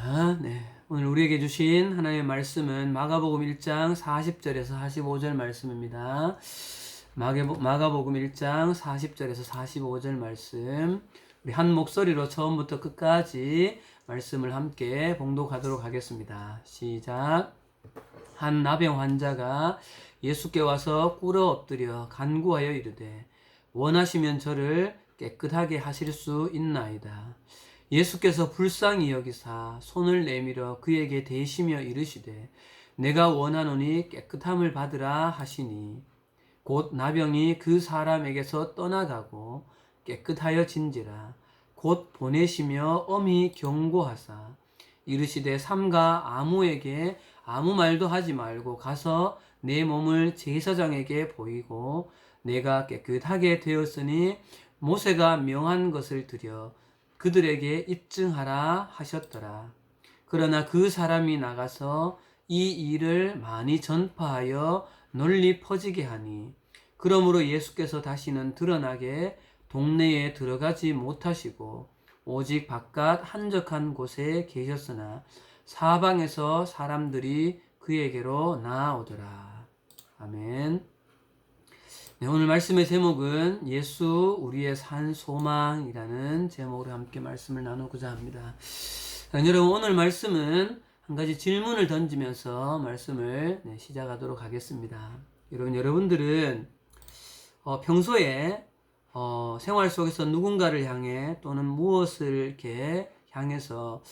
할렐루야. 네. 오늘 우리에게 주신 하나님의 말씀은 마가복음 1장 40절에서 45절 말씀입니다. 마가복음 1장 40절에서 45절 말씀. 우리 한 목소리로 처음부터 끝까지 말씀을 함께 봉독하도록 하겠습니다. 시작. 한 나병 환자가 예수께 와서 꿇어 엎드려 간구하여 이르되 원하시면 저를 깨끗하게 하실 수 있나이다. 예수께서 불쌍히 여기사 손을 내밀어 그에게 대시며 이르시되 내가 원하노니 깨끗함을 받으라 하시니 곧 나병이 그 사람에게서 떠나가고 깨끗하여진지라. 곧 보내시며 엄히 경고하사 이르시되 삼가 아무에게 아무 말도 하지 말고 가서 내 몸을 제사장에게 보이고 내가 깨끗하게 되었으니 모세가 명한 것을 드려 그들에게 입증하라 하셨더라. 그러나 그 사람이 나가서 이 일을 많이 전파하여 널리 퍼지게 하니 그러므로 예수께서 다시는 드러나게 동네에 들어가지 못하시고 오직 바깥 한적한 곳에 계셨으나 사방에서 사람들이 그에게로 나아오더라. 아멘. 네, 오늘 말씀의 제목은 예수 우리의 산 소망이라는 제목으로 함께 말씀을 나누고자 합니다. 여러분, 오늘 말씀은 한 가지 질문을 던지면서 말씀을 시작하도록 하겠습니다. 여러분들은 평소에 생활 속에서 누군가를 향해 또는 무엇을 이렇게 향해서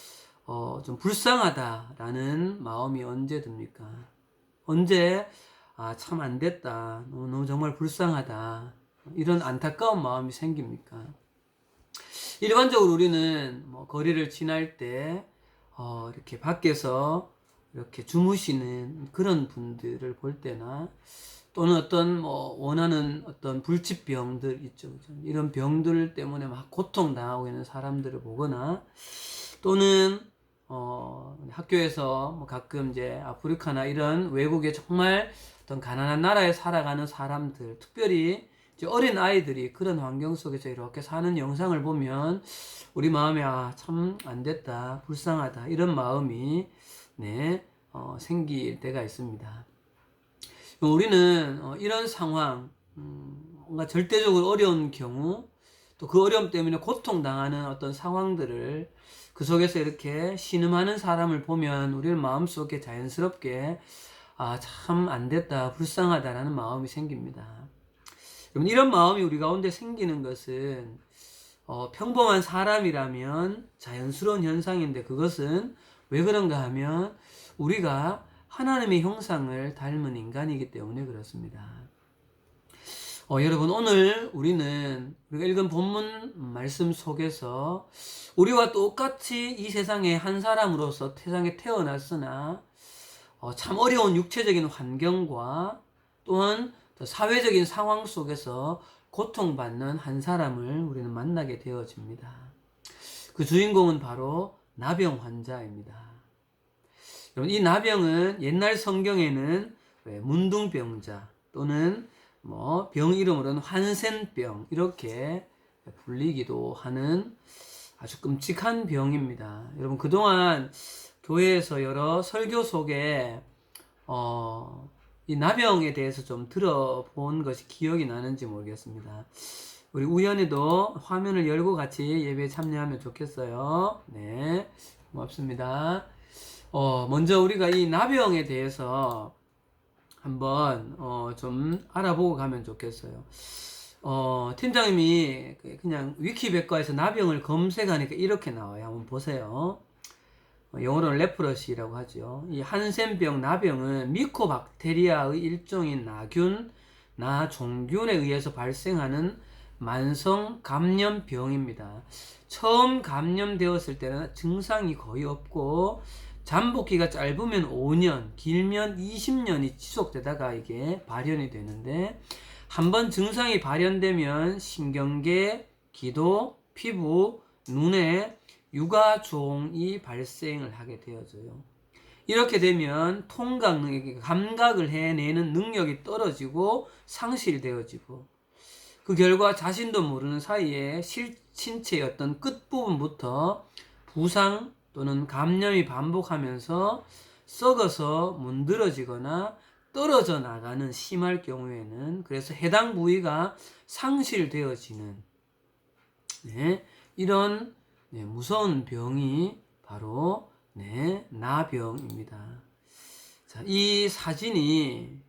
좀 불쌍하다라는 마음이 언제 듭니까? 언제 참 안 됐다. 너무 정말 불쌍하다. 이런 안타까운 마음이 생깁니까? 일반적으로 우리는 거리를 지날 때 이렇게 밖에서 이렇게 주무시는 그런 분들을 볼 때나 또는 어떤 원하는 어떤 불치병들 있죠. 이런 병들 때문에 막 고통당하고 있는 사람들을 보거나 또는 학교에서 가끔 이제 아프리카나 이런 외국에 정말 어떤 가난한 나라에 살아가는 사람들, 특별히 이제 어린 아이들이 그런 환경 속에서 이렇게 사는 영상을 보면 우리 마음에 참 안 됐다, 불쌍하다 이런 마음이 생길 때가 있습니다. 우리는 이런 상황, 뭔가 절대적으로 어려운 경우, 또 그 어려움 때문에 고통당하는 어떤 상황들을 그 속에서 이렇게 신음하는 사람을 보면 우리는 마음속에 자연스럽게 참 안 됐다, 불쌍하다라는 마음이 생깁니다. 여러분, 이런 마음이 우리 가운데 생기는 것은 평범한 사람이라면 자연스러운 현상인데 그것은 왜 그런가 하면 우리가 하나님의 형상을 닮은 인간이기 때문에 그렇습니다. 여러분, 오늘 우리가 읽은 본문 말씀 속에서 우리와 똑같이 이 세상의 한 사람으로서 세상에 태어났으나 참 어려운 육체적인 환경과 또한 사회적인 상황 속에서 고통받는 한 사람을 우리는 만나게 되어집니다. 그 주인공은 바로 나병 환자입니다. 여러분, 이 나병은 옛날 성경에는 문둥병자 또는 병 이름으로는 환센병 이렇게 불리기도 하는 아주 끔찍한 병입니다. 여러분, 그동안 교회에서 여러 설교 속에 이 나병에 대해서 좀 들어본 것이 기억이 나는지 모르겠습니다. 우리 우연히도 화면을 열고 같이 예배에 참여하면 좋겠어요. 네, 고맙습니다. 먼저 우리가 이 나병에 대해서 한번 좀 알아보고 가면 좋겠어요. 팀장님이 그냥 위키백과에서 나병을 검색하니까 이렇게 나와요. 한번 보세요. 영어로는 레프러시라고 하죠. 이 한센병, 나병은 미코박테리아의 일종인 나균, 나종균에 의해서 발생하는 만성 감염병입니다. 처음 감염되었을 때는 증상이 거의 없고 잠복기가 짧으면 5년, 길면 20년이 지속되다가 이게 발현이 되는데 한번 증상이 발현되면 신경계, 기도, 피부, 눈에 유가종이 발생을 하게 되어져요. 이렇게 되면 통각 능력, 감각을 해내는 능력이 떨어지고 상실되어지고 그 결과 자신도 모르는 사이에 신체의 어떤 끝부분부터 부상 또는 감염이 반복하면서 썩어서 문드러지거나 떨어져 나가는 심할 경우에는 그래서 해당 부위가 상실되어지는 이런 무서운 병이 바로 나병입니다. 자, 이 사진이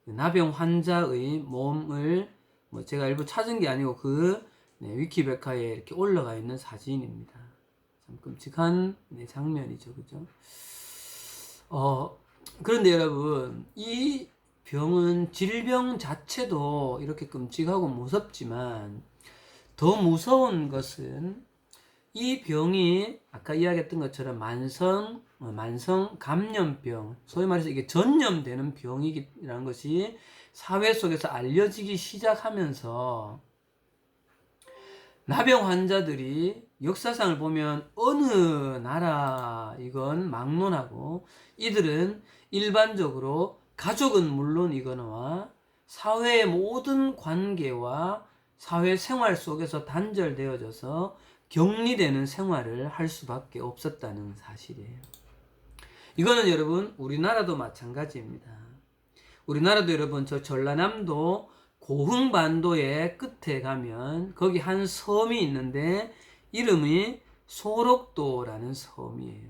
나병 환자의 몸을 제가 일부 찾은 게 아니고 위키백과에 이렇게 올라가 있는 사진입니다. 참 끔찍한 장면이죠, 그죠? 그런데 여러분, 이 병은 질병 자체도 이렇게 끔찍하고 무섭지만 더 무서운 것은 이 병이 아까 이야기했던 것처럼 만성 감염병, 소위 말해서 이게 전염되는 병이라는 것이 사회 속에서 알려지기 시작하면서 나병 환자들이 역사상을 보면 어느 나라이건 막론하고 이들은 일반적으로 가족은 물론이거나 사회의 모든 관계와 사회생활 속에서 단절되어져서 격리되는 생활을 할 수밖에 없었다는 사실이에요. 이거는 여러분 우리나라도 마찬가지입니다. 우리나라도 여러분 저 전라남도 고흥반도의 끝에 가면 거기 한 섬이 있는데 이름이 소록도라는 섬이에요.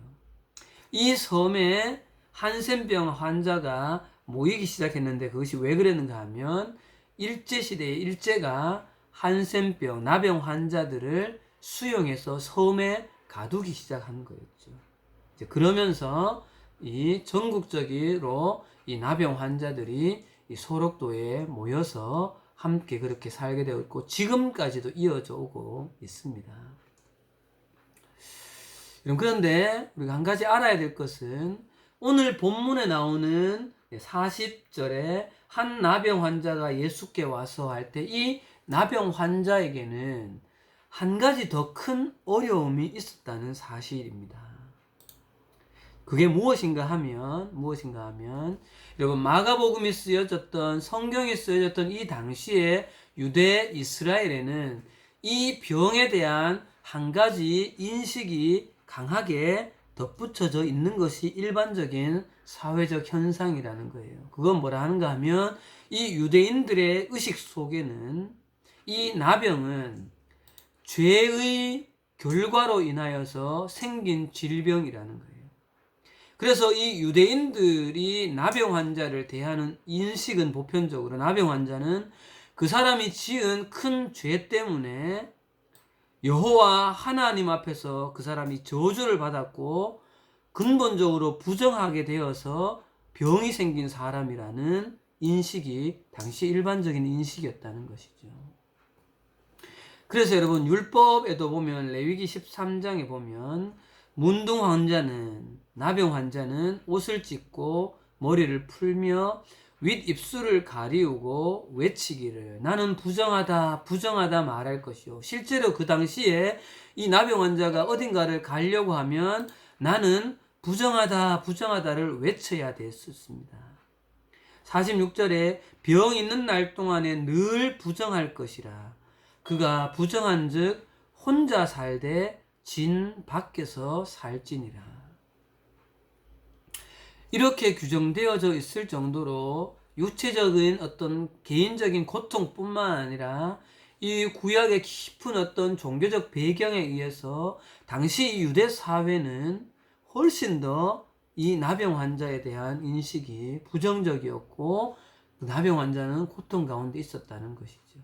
이 섬에 한센병 환자가 모이기 시작했는데 그것이 왜 그랬는가 하면 일제시대에 일제가 한센병, 나병 환자들을 수용해서 섬에 가두기 시작한 거였죠. 이제 그러면서 이 전국적으로 이 나병 환자들이 이 소록도에 모여서 함께 그렇게 살게 되어 있고 지금까지도 이어져 오고 있습니다. 그런데 우리가 한 가지 알아야 될 것은 오늘 본문에 나오는 40절에 한 나병 환자가 예수께 와서 할 때 이 나병 환자에게는 한 가지 더 큰 어려움이 있었다는 사실입니다. 그게 무엇인가 하면 여러분 마가복음이 쓰여졌던 성경이 쓰여졌던 이 당시에 유대 이스라엘에는 이 병에 대한 한 가지 인식이 강하게 덧붙여져 있는 것이 일반적인 사회적 현상이라는 거예요. 그건 뭐라 하는가 하면 이 유대인들의 의식 속에는 이 나병은 죄의 결과로 인하여서 생긴 질병이라는 거예요. 그래서 이 유대인들이 나병 환자를 대하는 인식은 보편적으로 나병 환자는 그 사람이 지은 큰 죄 때문에 여호와 하나님 앞에서 그 사람이 저주를 받았고 근본적으로 부정하게 되어서 병이 생긴 사람이라는 인식이 당시 일반적인 인식이었다는 것이죠. 그래서 여러분 율법에도 보면 레위기 13장에 보면 문둥 환자는 나병 환자는 옷을 찢고 머리를 풀며 윗입술을 가리우고 외치기를 나는 부정하다 부정하다 말할 것이요. 실제로 그 당시에 이 나병 환자가 어딘가를 가려고 하면 나는 부정하다 부정하다를 외쳐야 됐었습니다. 46절에 병 있는 날 동안에 늘 부정할 것이라 그가 부정한 즉 혼자 살되 진 밖에서 살지니라. 이렇게 규정되어져 있을 정도로 육체적인 어떤 개인적인 고통뿐만 아니라 이 구약의 깊은 어떤 종교적 배경에 의해서 당시 유대 사회는 훨씬 더 이 나병 환자에 대한 인식이 부정적이었고 나병 환자는 고통 가운데 있었다는 것이죠.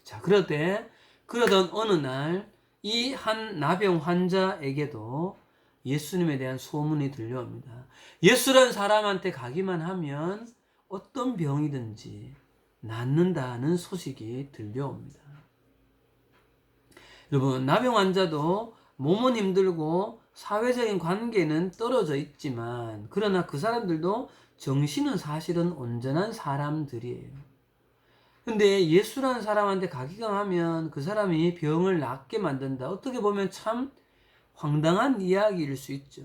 자, 그러던 어느 날 이 한 나병 환자에게도 예수님에 대한 소문이 들려옵니다. 예수란 사람한테 가기만 하면 어떤 병이든지 낫는다는 소식이 들려옵니다. 여러분, 나병 환자도 몸은 힘들고 사회적인 관계는 떨어져 있지만 그러나 그 사람들도 정신은 사실은 온전한 사람들이에요. 근데 예수라는 사람한테 가기가 하면 그 사람이 병을 낫게 만든다. 어떻게 보면 참 황당한 이야기일 수 있죠.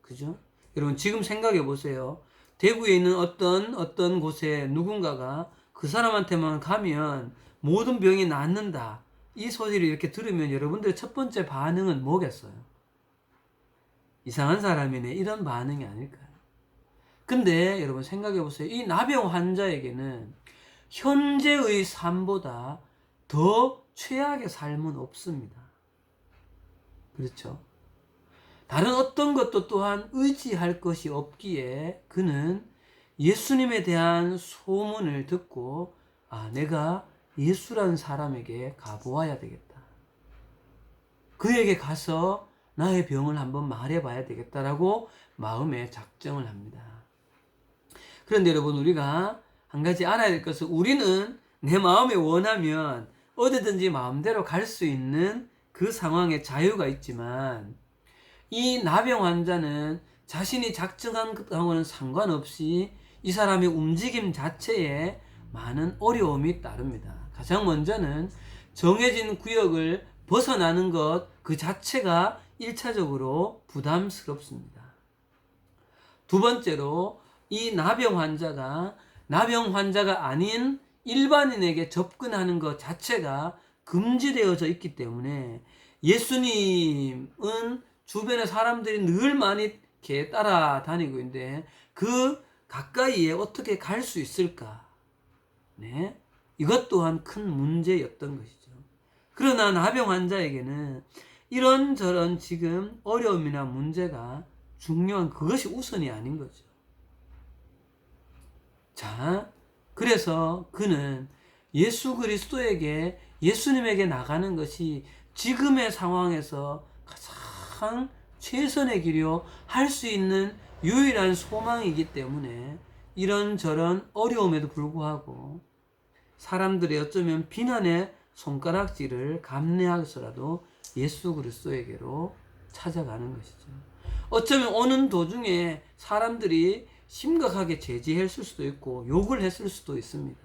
그죠? 여러분 지금 생각해 보세요. 대구에 있는 어떤 곳에 누군가가 그 사람한테만 가면 모든 병이 낫는다. 이 소리를 이렇게 들으면 여러분들의 첫 번째 반응은 뭐겠어요? 이상한 사람이네, 이런 반응이 아닐까요? 근데 여러분 생각해 보세요. 이 나병 환자에게는 현재의 삶보다 더 최악의 삶은 없습니다. 그렇죠? 다른 어떤 것도 또한 의지할 것이 없기에 그는 예수님에 대한 소문을 듣고 내가 예수라는 사람에게 가보아야 되겠다. 그에게 가서 나의 병을 한번 말해봐야 되겠다라고 마음에 작정을 합니다. 그런데 여러분, 우리가 한 가지 알아야 될 것은, 우리는 내 마음에 원하면 어디든지 마음대로 갈 수 있는 그 상황에 자유가 있지만, 이 나병 환자는 자신이 작정한 것하고는 상관없이 이 사람의 움직임 자체에 많은 어려움이 따릅니다. 가장 먼저는 정해진 구역을 벗어나는 것 그 자체가 1차적으로 부담스럽습니다. 두 번째로, 이 나병 환자가 아닌 일반인에게 접근하는 것 자체가 금지되어져 있기 때문에 예수님은 주변의 사람들이 늘 많이 이렇게 따라다니고 있는데 그 가까이에 어떻게 갈 수 있을까? 네, 이것 또한 큰 문제였던 것이죠. 그러나 나병 환자에게는 이런저런 지금 어려움이나 문제가 중요한 그것이 우선이 아닌 거죠. 자, 그래서 그는 예수 그리스도에게, 예수님에게 나가는 것이 지금의 상황에서 가장 최선의 길이요 할 수 있는 유일한 소망이기 때문에 이런저런 어려움에도 불구하고 사람들의 어쩌면 비난의 손가락질을 감내하고서라도 예수 그리스도에게로 찾아가는 것이죠. 어쩌면 오는 도중에 사람들이 심각하게 제지했을 수도 있고 욕을 했을 수도 있습니다.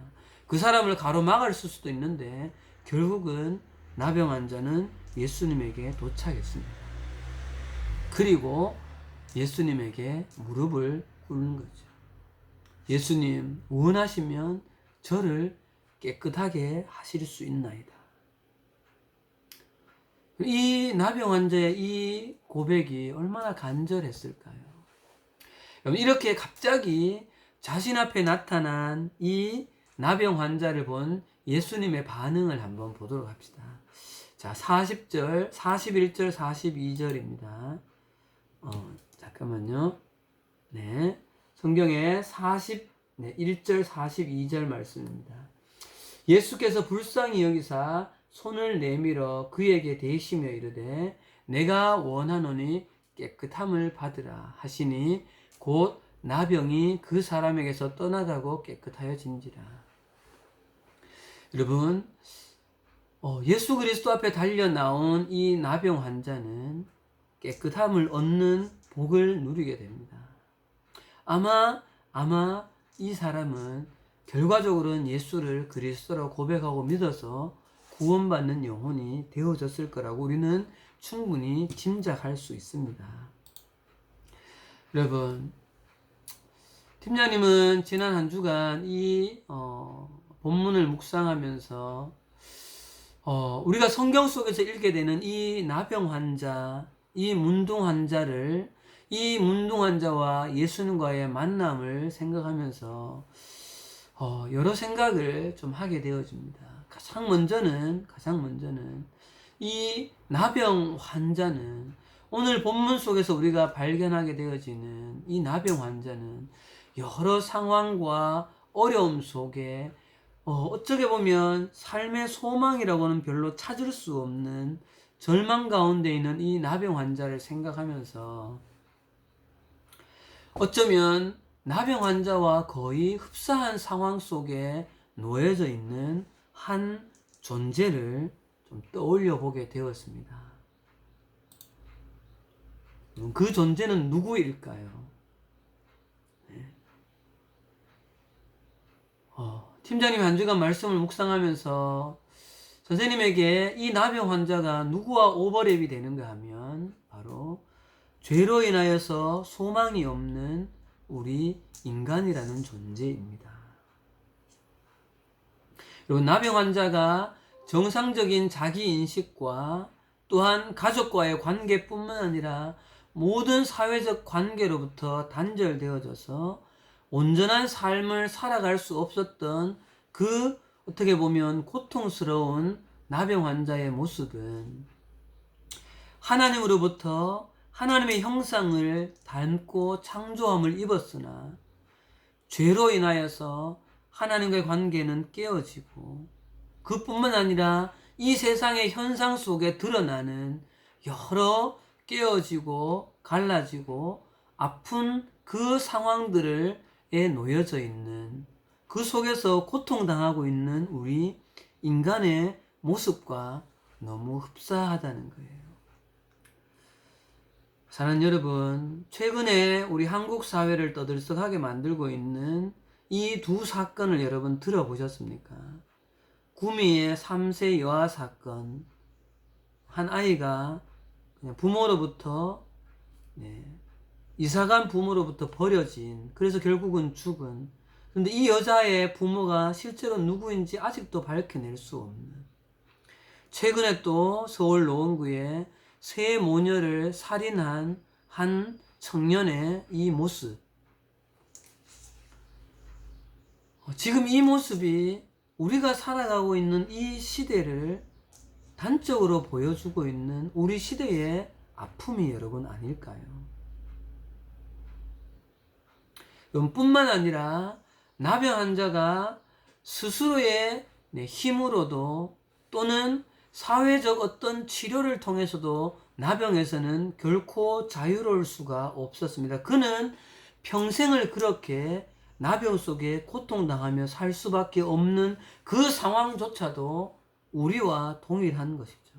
그 사람을 가로막을 수도 있는데 결국은 나병 환자는 예수님에게 도착했습니다. 그리고 예수님에게 무릎을 꿇는 거죠. 예수님, 원하시면 저를 깨끗하게 하실 수 있나이다. 이 나병 환자의 이 고백이 얼마나 간절했을까요? 이렇게 갑자기 자신 앞에 나타난 이 나병 환자를 본 예수님의 반응을 한번 보도록 합시다. 자, 40절, 41절, 42절입니다. 잠깐만요. 네. 성경에 1절, 42절 말씀입니다. 예수께서 불쌍히 여기사 손을 내밀어 그에게 대시며 이르되 내가 원하노니 깨끗함을 받으라 하시니 곧 나병이 그 사람에게서 떠나가고 깨끗하여진지라. 여러분, 예수 그리스도 앞에 달려 나온 이 나병 환자는 깨끗함을 얻는 복을 누리게 됩니다. 아마 이 사람은 결과적으로는 예수를 그리스도로 고백하고 믿어서 구원받는 영혼이 되어졌을 거라고 우리는 충분히 짐작할 수 있습니다. 여러분, 팀장님은 지난 한 주간 이 본문을 묵상하면서 우리가 성경 속에서 읽게 되는 이 나병 환자, 이 문둥 환자를, 이 문둥 환자와 예수님과의 만남을 생각하면서 여러 생각을 좀 하게 되어집니다. 가장 먼저는 이 나병 환자는, 오늘 본문 속에서 우리가 발견하게 되어지는 이 나병 환자는 여러 상황과 어려움 속에 어떻게 보면 삶의 소망이라고는 별로 찾을 수 없는 절망 가운데 있는 이 나병 환자를 생각하면서 어쩌면 나병 환자와 거의 흡사한 상황 속에 놓여져 있는 한 존재를 좀 떠올려 보게 되었습니다. 그 존재는 누구일까요? 네. 팀장님 한 주간 말씀을 묵상하면서 선생님에게 이 나병 환자가 누구와 오버랩이 되는가 하면 바로 죄로 인하여서 소망이 없는 우리 인간이라는 존재입니다. 여러분, 나병 환자가 정상적인 자기 인식과 또한 가족과의 관계뿐만 아니라 모든 사회적 관계로부터 단절되어져서 온전한 삶을 살아갈 수 없었던 그 어떻게 보면 고통스러운 나병 환자의 모습은 하나님으로부터 하나님의 형상을 닮고 창조함을 입었으나 죄로 인하여서 하나님과의 관계는 깨어지고 그뿐만 아니라 이 세상의 현상 속에 드러나는 여러 깨어지고 갈라지고 아픈 그 상황들에 놓여져 있는 그 속에서 고통당하고 있는 우리 인간의 모습과 너무 흡사하다는 거예요. 사랑하는 여러분, 최근에 우리 한국 사회를 떠들썩하게 만들고 있는 이 두 사건을 여러분 들어보셨습니까? 구미의 3세 여아 사건, 한 아이가 그냥 부모로부터 이사간 부모로부터 버려진, 그래서 결국은 죽은, 근데 이 여자의 부모가 실제로 누구인지 아직도 밝혀낼 수 없는, 최근에 또 서울 노원구에 세 모녀를 살인한 한 청년의 이 모습, 지금 이 모습이 우리가 살아가고 있는 이 시대를 단적으로 보여주고 있는 우리 시대의 아픔이 여러분 아닐까요? 뿐만 아니라 나병 환자가 스스로의 힘으로도 또는 사회적 어떤 치료를 통해서도 나병에서는 결코 자유로울 수가 없었습니다. 그는 평생을 그렇게 나병 속에 고통당하며 살 수밖에 없는 그 상황조차도 우리와 동일한 것이죠.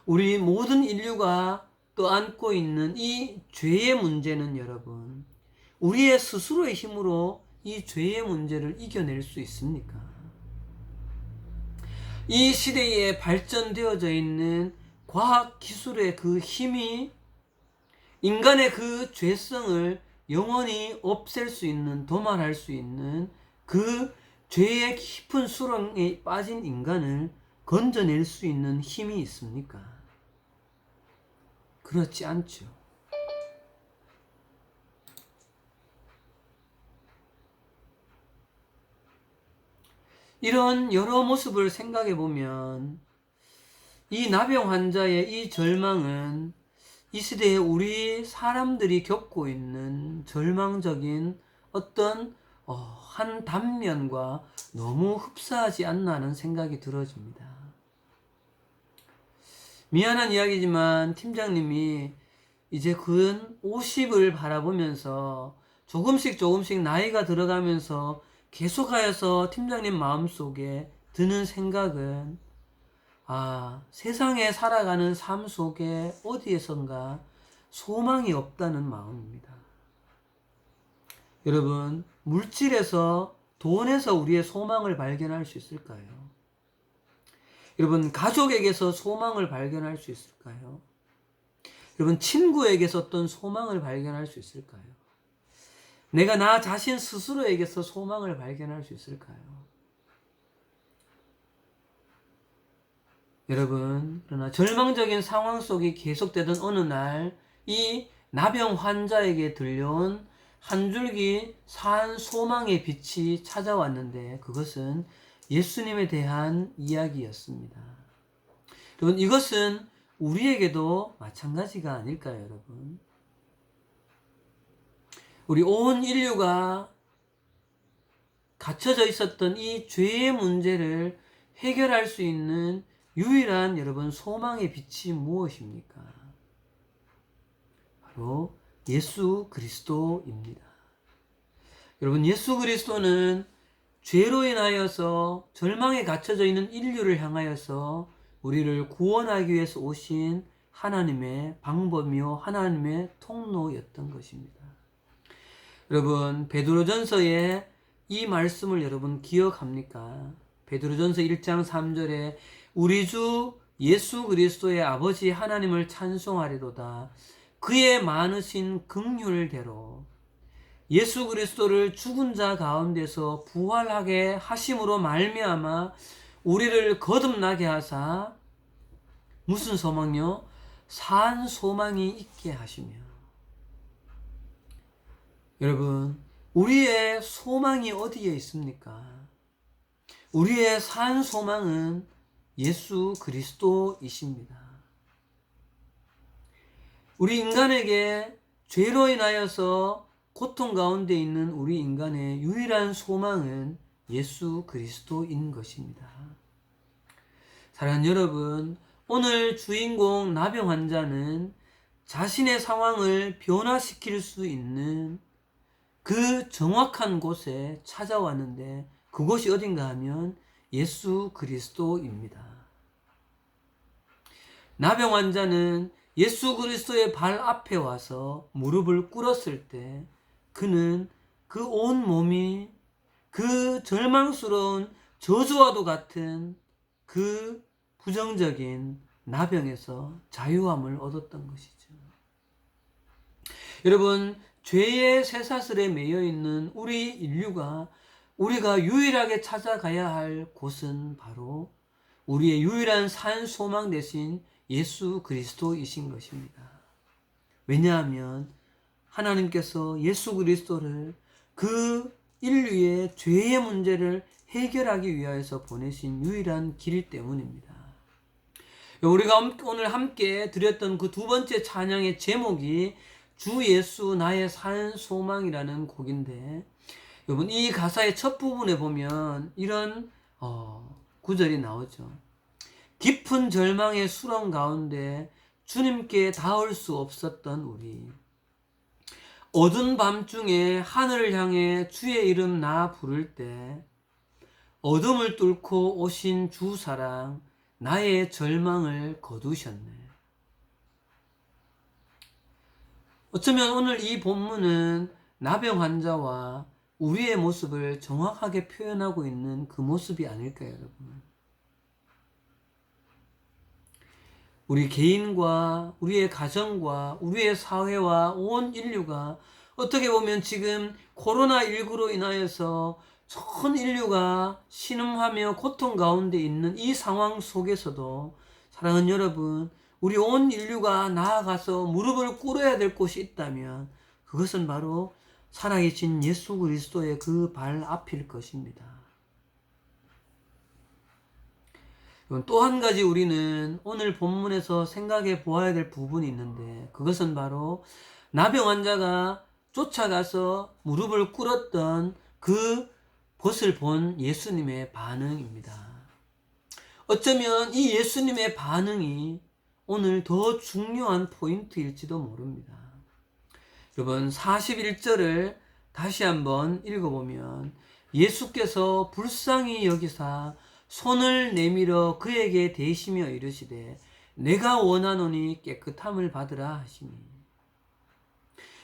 우리 모든 인류가 떠안고 있는 이 죄의 문제는 여러분, 우리의 스스로의 힘으로 이 죄의 문제를 이겨낼 수 있습니까? 이 시대에 발전되어져 있는 과학기술의 그 힘이 인간의 그 죄성을 영원히 없앨 수 있는, 도말할 수 있는 그 죄의 깊은 수렁에 빠진 인간을 건져낼 수 있는 힘이 있습니까? 그렇지 않죠. 이런 여러 모습을 생각해 보면 이 나병 환자의 이 절망은 이 시대에 우리 사람들이 겪고 있는 절망적인 어떤 한 단면과 너무 흡사하지 않나 하는 생각이 들어집니다. 미안한 이야기지만 팀장님이 이제 근 50을 바라보면서 조금씩 나이가 들어가면서 계속하여서 팀장님 마음속에 드는 생각은 세상에 살아가는 삶 속에 어디에선가 소망이 없다는 마음입니다. 여러분, 물질에서, 돈에서 우리의 소망을 발견할 수 있을까요? 여러분, 가족에게서 소망을 발견할 수 있을까요? 여러분, 친구에게서 어떤 소망을 발견할 수 있을까요? 내가 나 자신 스스로에게서 소망을 발견할 수 있을까요? 여러분, 그러나 절망적인 상황 속이 계속되던 어느 날 이 나병 환자에게 들려온 한 줄기 산 소망의 빛이 찾아왔는데 그것은 예수님에 대한 이야기였습니다. 여러분, 이것은 우리에게도 마찬가지가 아닐까요, 여러분? 우리 온 인류가 갇혀져 있었던 이 죄의 문제를 해결할 수 있는 유일한 여러분 소망의 빛이 무엇입니까? 바로 예수 그리스도입니다. 여러분, 예수 그리스도는 죄로 인하여서 절망에 갇혀져 있는 인류를 향하여서 우리를 구원하기 위해서 오신 하나님의 방법이요 하나님의 통로였던 것입니다. 여러분, 베드로전서에 이 말씀을 여러분 기억합니까? 베드로전서 1장 3절에 우리 주 예수 그리스도의 아버지 하나님을 찬송하리로다. 그의 많으신 긍휼대로 예수 그리스도를 죽은 자 가운데서 부활하게 하심으로 말미암아 우리를 거듭나게 하사 무슨 소망요? 산 소망이 있게 하시며. 여러분, 우리의 소망이 어디에 있습니까? 우리의 산 소망은 예수 그리스도이십니다. 우리 인간에게 죄로 인하여서 고통 가운데 있는 우리 인간의 유일한 소망은 예수 그리스도인 것입니다. 사랑하는 여러분, 오늘 주인공 나병 환자는 자신의 상황을 변화시킬 수 있는 그 정확한 곳에 찾아왔는데, 그곳이 어딘가 하면 예수 그리스도입니다. 나병 환자는 예수 그리스도의 발 앞에 와서 무릎을 꿇었을 때 그는 그 온 몸이 그 절망스러운 저주와도 같은 그 부정적인 나병에서 자유함을 얻었던 것이죠. 여러분, 죄의 쇠사슬에 매여 있는 우리 인류가 우리가 유일하게 찾아가야 할 곳은 바로 우리의 유일한 산 소망 대신 예수 그리스도이신 것입니다. 왜냐하면 하나님께서 예수 그리스도를 그 인류의 죄의 문제를 해결하기 위하여서 보내신 유일한 길 때문입니다. 우리가 오늘 함께 드렸던 그 두 번째 찬양의 제목이 주 예수 나의 산 소망이라는 곡인데, 여러분, 이 가사의 첫 부분에 보면 이런 구절이 나오죠. 깊은 절망의 수렁 가운데 주님께 닿을 수 없었던 우리, 어두운 밤중에 하늘을 향해 주의 이름 나 부를 때 어둠을 뚫고 오신 주 사랑 나의 절망을 거두셨네. 어쩌면 오늘 이 본문은 나병 환자와 우리의 모습을 정확하게 표현하고 있는 그 모습이 아닐까요, 여러분? 우리 개인과 우리의 가정과 우리의 사회와 온 인류가 어떻게 보면 지금 코로나19로 인하여서 전 인류가 신음하며 고통 가운데 있는 이 상황 속에서도 사랑하는 여러분, 우리 온 인류가 나아가서 무릎을 꿇어야 될 곳이 있다면 그것은 바로 살아계신 예수 그리스도의 그 발 앞일 것입니다. 또 한 가지 우리는 오늘 본문에서 생각해 보아야 될 부분이 있는데, 그것은 바로 나병 환자가 쫓아가서 무릎을 꿇었던 그 것을 본 예수님의 반응입니다. 어쩌면 이 예수님의 반응이 오늘 더 중요한 포인트일지도 모릅니다. 여러분, 41절을 다시 한번 읽어보면 예수께서 불쌍히 여기사 손을 내밀어 그에게 대시며 이르시되 내가 원하노니 깨끗함을 받으라 하시니.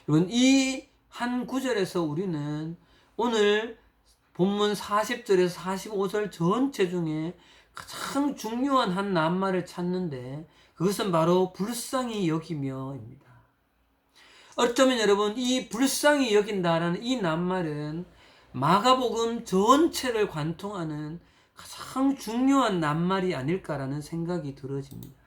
여러분, 이 한 구절에서 우리는 오늘 본문 40절에서 45절 전체 중에 가장 중요한 한 낱말을 찾는데, 그것은 바로 불쌍히 여기며입니다. 어쩌면 여러분, 이 불쌍히 여긴다라는 이 낱말은 마가복음 전체를 관통하는 가장 중요한 낱말이 아닐까라는 생각이 들어집니다.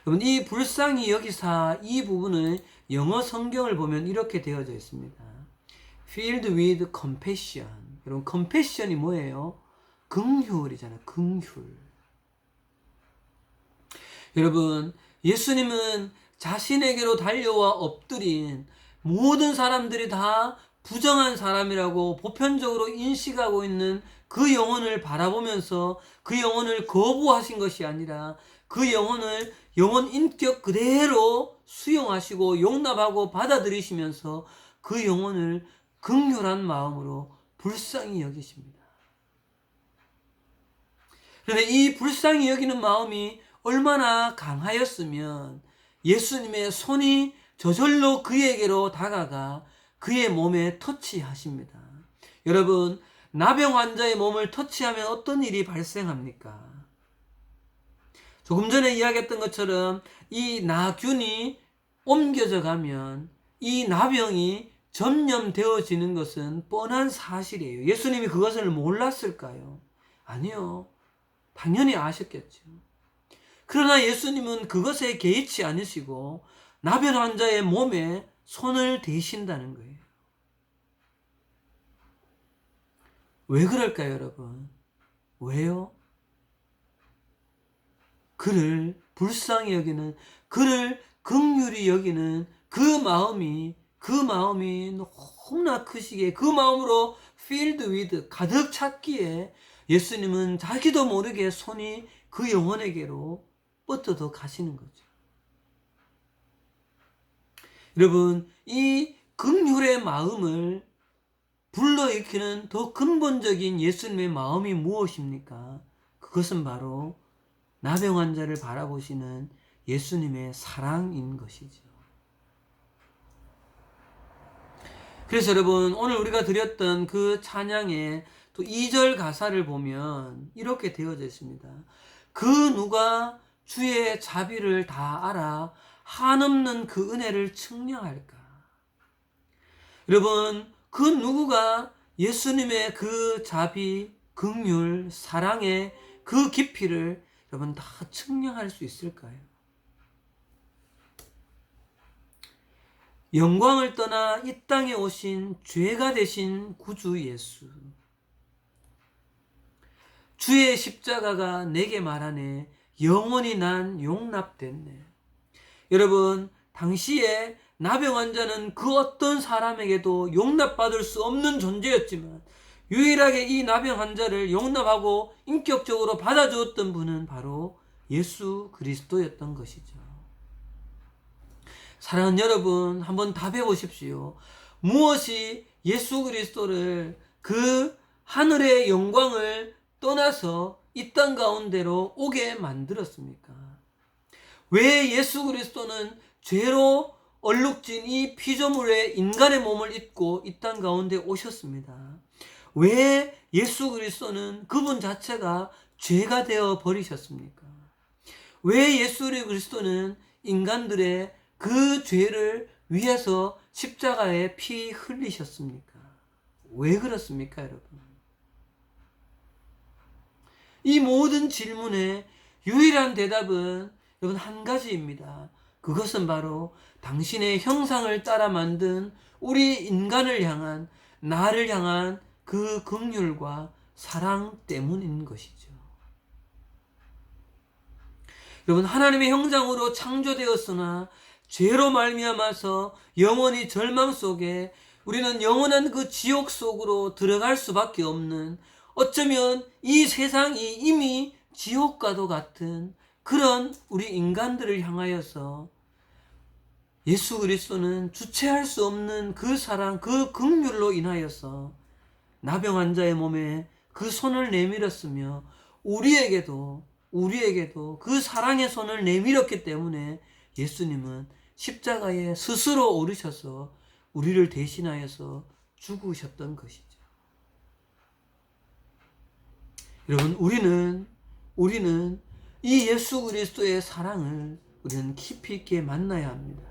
여러분, 이 불쌍히 여기사 이 부분은 영어 성경을 보면 이렇게 되어져 있습니다. Filled with compassion. 여러분, compassion이 뭐예요? 긍휼이잖아요. 긍휼. 여러분, 예수님은 자신에게로 달려와 엎드린 모든 사람들이 다 부정한 사람이라고 보편적으로 인식하고 있는 그 영혼을 바라보면서 그 영혼을 거부하신 것이 아니라 그 영혼을 영혼 인격 그대로 수용하시고 용납하고 받아들이시면서 그 영혼을 긍휼한 마음으로 불쌍히 여기십니다. 그런데 이 불쌍히 여기는 마음이 얼마나 강하였으면 예수님의 손이 저절로 그에게로 다가가 그의 몸에 터치하십니다. 여러분, 나병 환자의 몸을 터치하면 어떤 일이 발생합니까? 조금 전에 이야기했던 것처럼 이 나균이 옮겨져 가면 이 나병이 전염되어지는 것은 뻔한 사실이에요. 예수님이 그것을 몰랐을까요? 아니요. 당연히 아셨겠죠. 그러나 예수님은 그것에 개의치 않으시고 나병 환자의 몸에 손을 대신다는 거예요. 왜 그럴까요, 여러분? 왜요? 그를 불쌍히 여기는, 그를 긍휼히 여기는 그 마음이 너무나 크시기에, 그 마음으로 filled with 가득 찼기에 예수님은 자기도 모르게 손이 그 영혼에게로 뻗어도 가시는 거죠. 여러분, 이 긍휼의 마음을 불러일으키는 더 근본적인 예수님의 마음이 무엇입니까? 그것은 바로 나병 환자를 바라보시는 예수님의 사랑인 것이죠. 그래서 여러분, 오늘 우리가 드렸던 그 찬양의 또 2절 가사를 보면 이렇게 되어져 있습니다. 그 누가 주의 자비를 다 알아 한없는 그 은혜를 측량할까? 여러분, 그 누구가 예수님의 그 자비, 긍휼, 사랑의 그 깊이를 여러분 다 측량할 수 있을까요? 영광을 떠나 이 땅에 오신 죄가 되신 구주 예수. 주의 십자가가 내게 말하네. 영원히 난 용납됐네. 여러분, 당시에 나병 환자는 그 어떤 사람에게도 용납받을 수 없는 존재였지만 유일하게 이 나병 환자를 용납하고 인격적으로 받아주었던 분은 바로 예수 그리스도였던 것이죠. 사랑하는 여러분, 한번 답해 보십시오. 무엇이 예수 그리스도를 그 하늘의 영광을 떠나서 이 땅 가운데로 오게 만들었습니까? 왜 예수 그리스도는 죄로 얼룩진 이 피조물의 인간의 몸을 입고 이 땅 가운데 오셨습니다? 왜 예수 그리스도는 그분 자체가 죄가 되어 버리셨습니까? 왜 예수 그리스도는 인간들의 그 죄를 위해서 십자가에 피 흘리셨습니까? 왜 그렇습니까, 여러분? 이 모든 질문에 유일한 대답은 여러분 한 가지입니다. 그것은 바로 당신의 형상을 따라 만든 우리 인간을 향한, 나를 향한 그 긍휼과 사랑 때문인 것이죠. 여러분, 하나님의 형상으로 창조되었으나 죄로 말미암아서 영원히 절망 속에 우리는 영원한 그 지옥 속으로 들어갈 수밖에 없는, 어쩌면 이 세상이 이미 지옥과도 같은 그런 우리 인간들을 향하여서 예수 그리스도는 주체할 수 없는 그 사랑, 그 긍휼로 인하여서 나병 환자의 몸에 그 손을 내밀었으며 우리에게도 그 사랑의 손을 내밀었기 때문에 예수님은 십자가에 스스로 오르셔서 우리를 대신하여서 죽으셨던 것이죠. 여러분, 우리는 이 예수 그리스도의 사랑을 우리는 깊이 있게 만나야 합니다.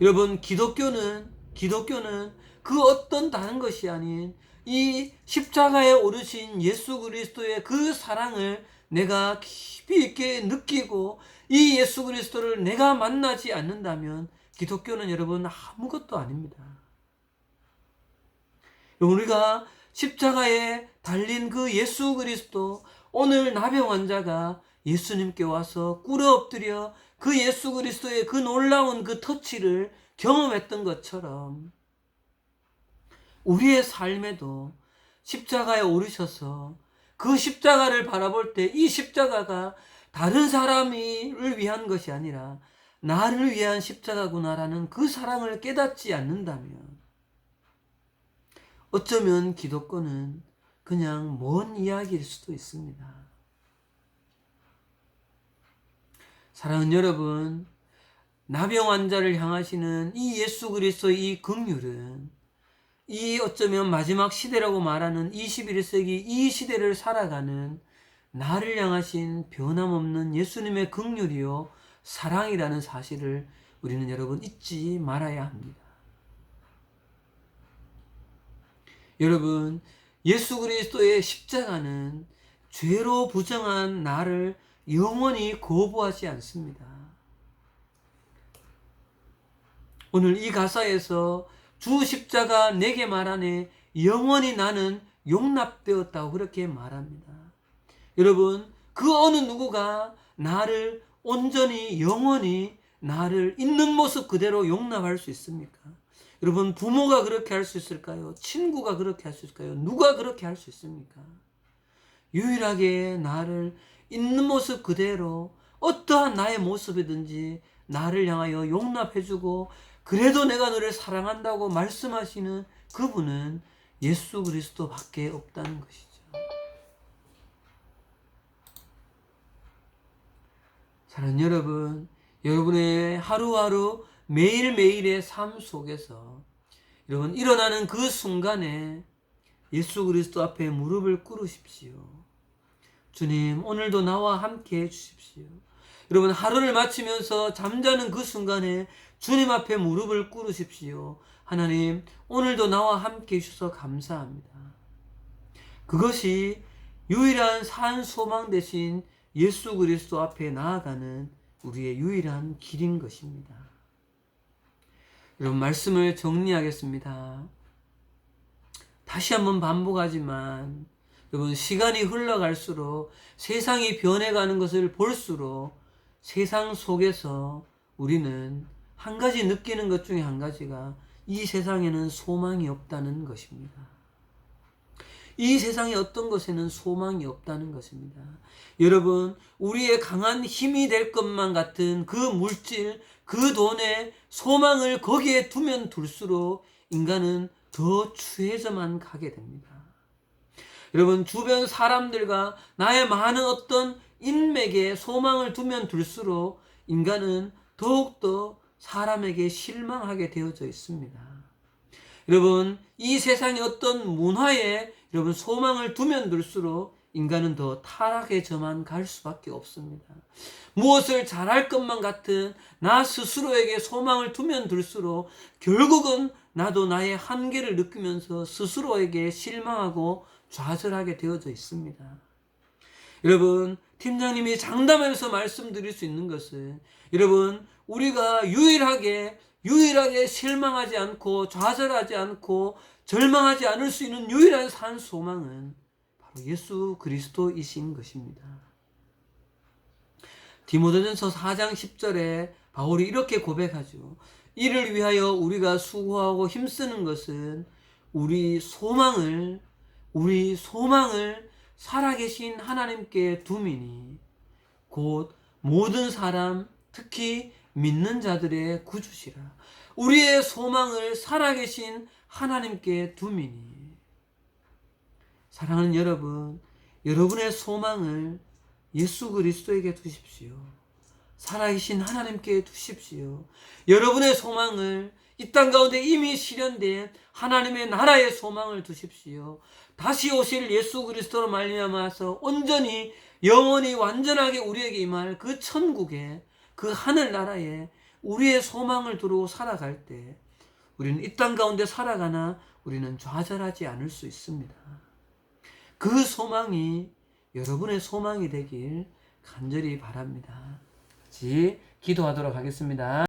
여러분, 기독교는 그 어떤 다른 것이 아닌 이 십자가에 오르신 예수 그리스도의 그 사랑을 내가 깊이 있게 느끼고 이 예수 그리스도를 내가 만나지 않는다면 기독교는 여러분 아무것도 아닙니다. 우리가 십자가에 달린 그 예수 그리스도, 오늘 나병 환자가 예수님께 와서 꿇어 엎드려 그 예수 그리스도의 그 놀라운 그 터치를 경험했던 것처럼 우리의 삶에도 십자가에 오르셔서 그 십자가를 바라볼 때 이 십자가가 다른 사람을 위한 것이 아니라 나를 위한 십자가구나라는 그 사랑을 깨닫지 않는다면 어쩌면 기독교는 그냥 먼 이야기일 수도 있습니다. 사랑하는 여러분, 나병 환자를 향하시는 이 예수 그리스도의 이 긍휼은 이 어쩌면 마지막 시대라고 말하는 21세기 이 시대를 살아가는 나를 향하신 변함없는 예수님의 긍휼이요 사랑이라는 사실을 우리는 여러분 잊지 말아야 합니다. 여러분, 예수 그리스도의 십자가는 죄로 부정한 나를 영원히 거부하지 않습니다. 오늘 이 가사에서 주 십자가 내게 말하네 영원히 나는 용납되었다고 그렇게 말합니다. 여러분, 그 어느 누구가 나를 온전히 영원히 나를 있는 모습 그대로 용납할 수 있습니까? 여러분, 부모가 그렇게 할 수 있을까요? 친구가 그렇게 할 수 있을까요? 누가 그렇게 할 수 있습니까? 유일하게 나를 있는 모습 그대로 어떠한 나의 모습이든지 나를 향하여 용납해주고 그래도 내가 너를 사랑한다고 말씀하시는 그분은 예수 그리스도밖에 없다는 것이죠. 사랑하는 여러분, 여러분의 하루하루 매일매일의 삶 속에서 여러분 일어나는 그 순간에 예수 그리스도 앞에 무릎을 꿇으십시오. 주님, 오늘도 나와 함께 해주십시오. 여러분, 하루를 마치면서 잠자는 그 순간에 주님 앞에 무릎을 꿇으십시오. 하나님, 오늘도 나와 함께 해주셔서 감사합니다. 그것이 유일한 산 소망 대신 예수 그리스도 앞에 나아가는 우리의 유일한 길인 것입니다. 여러분, 말씀을 정리하겠습니다. 다시 한번 반복하지만 여러분, 시간이 흘러갈수록 세상이 변해가는 것을 볼수록 세상 속에서 우리는 한 가지 느끼는 것 중에 한 가지가 이 세상에는 소망이 없다는 것입니다. 이 세상의 어떤 것에는 소망이 없다는 것입니다. 여러분, 우리의 강한 힘이 될 것만 같은 그 물질, 그 돈에 소망을 거기에 두면 둘수록 인간은 더 추해져만 가게 됩니다. 여러분, 주변 사람들과 나의 많은 어떤 인맥에 소망을 두면 둘수록 인간은 더욱더 사람에게 실망하게 되어져 있습니다. 여러분, 이 세상의 어떤 문화에 여러분 소망을 두면 둘수록 인간은 더 타락해져만 갈 수밖에 없습니다. 무엇을 잘할 것만 같은 나 스스로에게 소망을 두면 둘수록 결국은 나도 나의 한계를 느끼면서 스스로에게 실망하고 좌절하게 되어져 있습니다. 여러분, 팀장님이 장담하면서 말씀드릴 수 있는 것은 여러분, 우리가 유일하게 실망하지 않고 좌절하지 않고 절망하지 않을 수 있는 유일한 산 소망은 바로 예수 그리스도이신 것입니다. 디모데전서 4장 10절에 바울이 이렇게 고백하죠. 이를 위하여 우리가 수고하고 힘쓰는 것은 우리 소망을 살아계신 하나님께 둠이니 곧 모든 사람 특히 믿는 자들의 구주시라. 우리의 소망을 살아계신 하나님께 둠이니. 사랑하는 여러분, 여러분의 소망을 예수 그리스도에게 두십시오. 살아계신 하나님께 두십시오. 여러분의 소망을 이 땅 가운데 이미 실현된 하나님의 나라의 소망을 두십시오. 다시 오실 예수 그리스도로 말미암아서 온전히 영원히 완전하게 우리에게 임할 그 천국에 그 하늘나라에 우리의 소망을 두고 살아갈 때 우리는 이 땅 가운데 살아가나 우리는 좌절하지 않을 수 있습니다. 그 소망이 여러분의 소망이 되길 간절히 바랍니다. 같이 기도하도록 하겠습니다.